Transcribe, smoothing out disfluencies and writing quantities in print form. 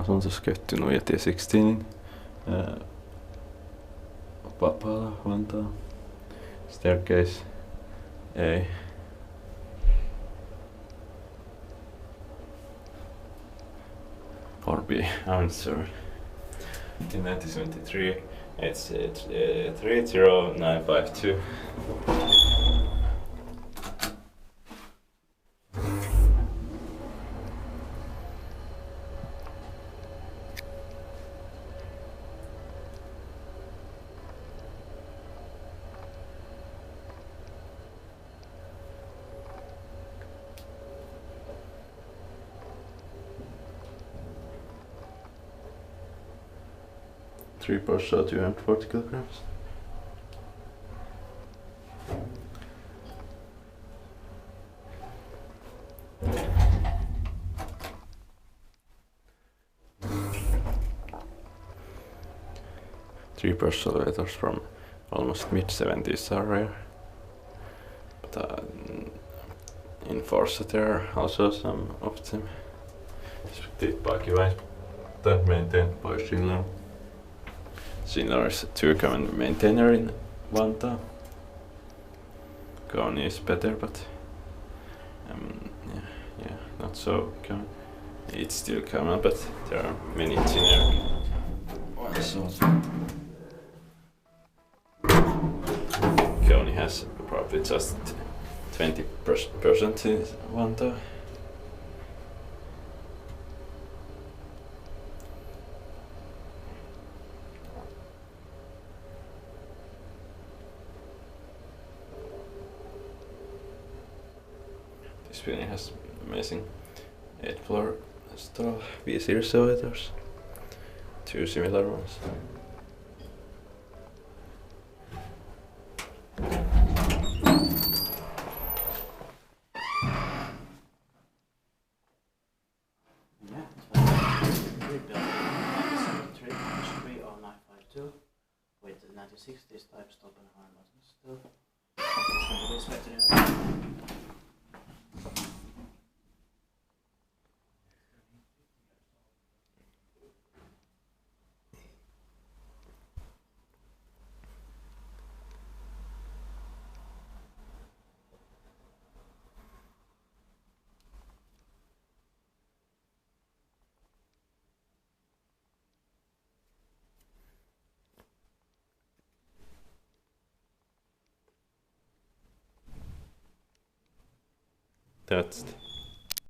asun tuossa käytty Nuijatie 16. Vapaala, Vantaa. Staircase. Ei. Or B, I'm sorry. In 1973, it's 30952. Three parts of 240 kilograms. Three parts elevators from almost mid-70s are rare, but in Forza there are also some of them. That maintained by Finlan. Finland is a too common maintainer in Vantaa. Kone is better, but yeah, not so common. It's still common, but there are many generic ones. Kone has probably just 20% in Vantaa. This building has amazing 8-floor stall V-series elevators. Two similar ones. With the 1960s type stop and harm buttons still. That's